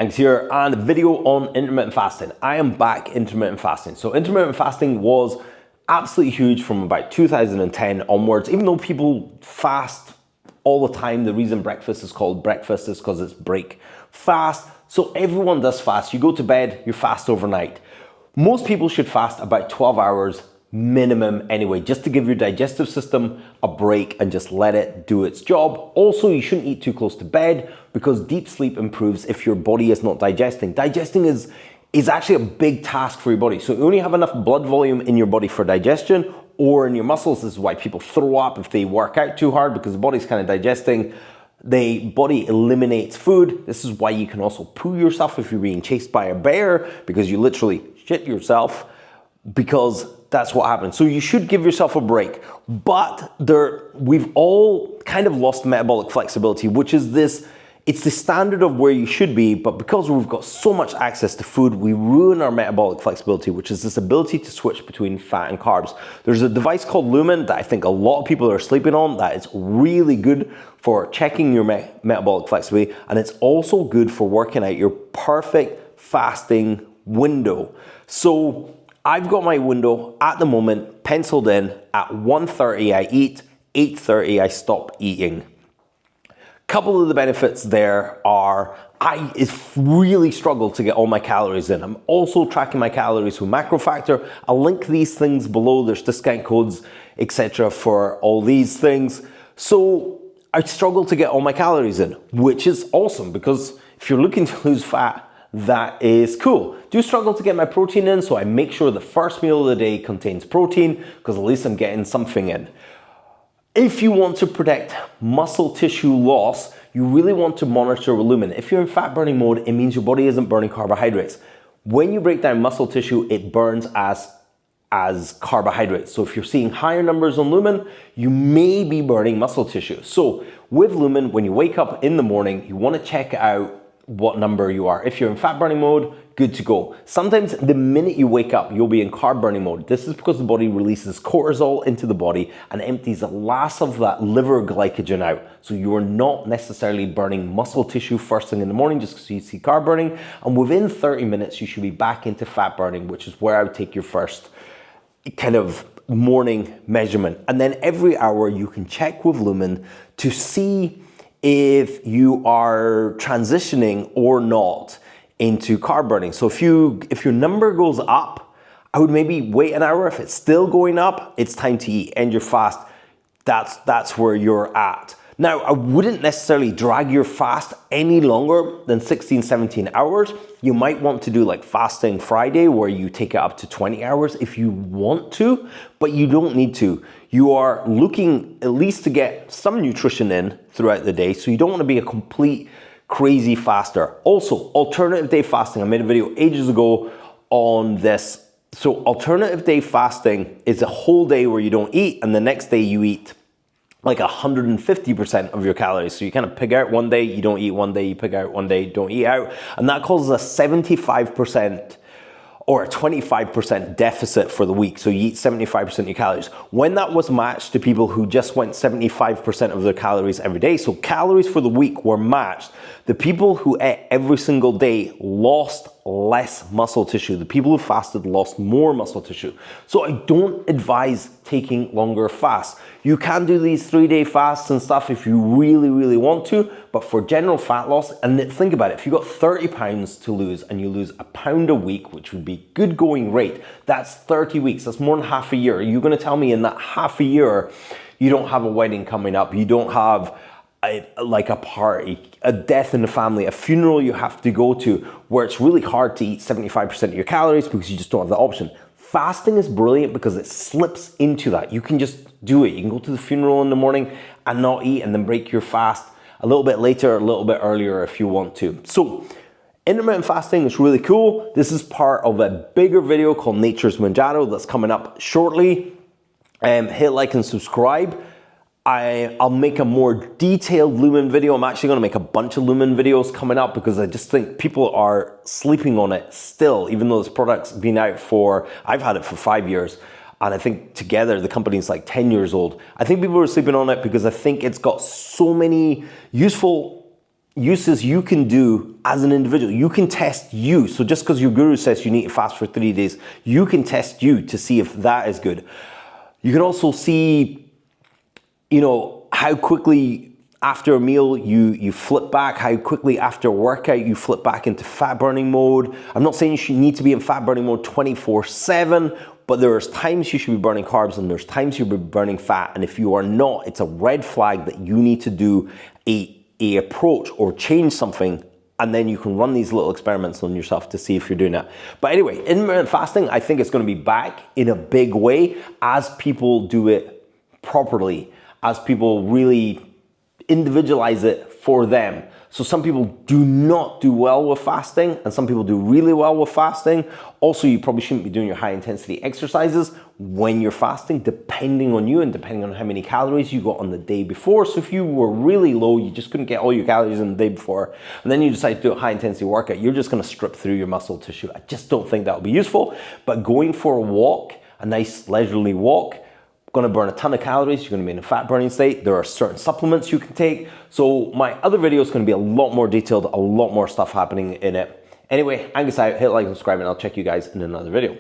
Angus here, and a video on intermittent fasting. I am back intermittent fasting. So intermittent fasting was absolutely huge from about 2010 onwards. Even though people fast all the time, the reason breakfast is called breakfast is because it's break fast. So everyone does fast. You go to bed, you fast overnight. Most people should fast about 12 hours minimum anyway, just to give your digestive system a break and just let it do its job. Also, you shouldn't eat too close to bed because deep sleep improves if your body is not digesting. Digesting is actually a big task for your body. So you only have enough blood volume in your body for digestion or in your muscles. This is why people throw up if they work out too hard, because the body's kind of digesting. The body eliminates food. This is why you can also poo yourself if you're being chased by a bear, because you literally shit yourself, because that's what happens. So you should give yourself a break. But we've all kind of lost metabolic flexibility, which is this, it's the standard of where you should be, but because we've got so much access to food, we ruin our metabolic flexibility, which is this ability to switch between fat and carbs. There's a device called Lumen that I think a lot of people are sleeping on that is really good for checking your metabolic flexibility, and it's also good for working out your perfect fasting window. So I've got my window at the moment penciled in at 1:30 I eat, 8:30 I stop eating. Couple of the benefits there are I really struggle to get all my calories in. I'm also tracking my calories with MacroFactor. I'll link these things below. There's discount codes, etc. for all these things. So I struggle to get all my calories in, which is awesome, because if you're looking to lose fat, that is cool. Do struggle to get my protein in, so I make sure the first meal of the day contains protein, because at least I'm getting something in. If you want to protect muscle tissue loss, you really want to monitor with Lumen. If you're in fat burning mode, it means your body isn't burning carbohydrates. When you break down muscle tissue, it burns as carbohydrates. So if you're seeing higher numbers on Lumen, you may be burning muscle tissue. So with Lumen, when you wake up in the morning, you want to check out what number you are. If you're in fat burning mode, good to go. Sometimes the minute you wake up, you'll be in carb burning mode. This is because the body releases cortisol into the body and empties the last of that liver glycogen out. So you're not necessarily burning muscle tissue first thing in the morning just because you see carb burning. And within 30 minutes, you should be back into fat burning, which is where I would take your first kind of morning measurement. And then every hour you can check with Lumen to see if you are transitioning or not into carb burning. So if your number goes up, I would maybe wait an hour. If it's still going up, it's time to eat, end your fast. That's where you're at. Now, I wouldn't necessarily drag your fast any longer than 16, 17 hours. You might want to do like fasting Friday, where you take it up to 20 hours if you want to, but you don't need to. You are looking at least to get some nutrition in throughout the day, so you don't want to be a complete crazy faster. Also, alternative day fasting. I made a video ages ago on this. So alternative day fasting is a whole day where you don't eat, and the next day you eat like 150% of your calories. So you kind of pig out one day, you don't eat one day, you pig out one day, don't eat out. And that causes a 75% or a 25% deficit for the week. So you eat 75% of your calories. When that was matched to people who just went 75% of their calories every day, so calories for the week were matched, the people who ate every single day lost less muscle tissue. The people who fasted lost more muscle tissue. So I don't advise taking longer fasts. You can do these 3-day fasts and stuff if you really, really want to, but for general fat loss, and think about it, if you've got 30 pounds to lose and you lose a pound a week, which would be good going rate, that's 30 weeks. That's more than half a year. Are you going to tell me in that half a year, you don't have a wedding coming up, you don't have like a party, a death in the family, a funeral you have to go to, where it's really hard to eat 75% of your calories because you just don't have the option? Fasting is brilliant because it slips into that. You can just do it. You can go to the funeral in the morning and not eat, and then break your fast a little bit later, a little bit earlier if you want to. So intermittent fasting is really cool. This is part of a bigger video called Nature's Manjaro that's coming up shortly. Hit like and subscribe. I'll make a more detailed Lumen video. I'm actually going to make a bunch of Lumen videos coming up because I just think people are sleeping on it still, even though this product's been out for, I've had it for 5 years. And I think together the company's like 10 years old. I think people are sleeping on it because I think it's got so many useful uses you can do as an individual. You can test you. So just because your guru says you need to fast for 3 days, you can test you to see if that is good. You can also see, you know, how quickly after a meal you flip back, how quickly after a workout you flip back into fat burning mode. I'm not saying you should need to be in fat burning mode 24/7, but there's times you should be burning carbs and there's times you'll be burning fat. And if you are not, it's a red flag that you need to do a approach or change something, and then you can run these little experiments on yourself to see if you're doing that. But anyway, intermittent fasting, I think it's going to be back in a big way as people do it properly, as people really individualize it for them. So some people do not do well with fasting and some people do really well with fasting. Also, you probably shouldn't be doing your high intensity exercises when you're fasting, depending on you and depending on how many calories you got on the day before. So if you were really low, you just couldn't get all your calories in the day before, and then you decide to do a high intensity workout, you're just gonna strip through your muscle tissue. I just don't think that'll be useful. But going for a walk, a nice leisurely walk, going to burn a ton of calories, you're going to be in a fat burning state. There are certain supplements you can take. So my other video is going to be a lot more detailed, a lot more stuff happening in it. Anyway, Angus out, hit like and subscribe, and I'll check you guys in another video.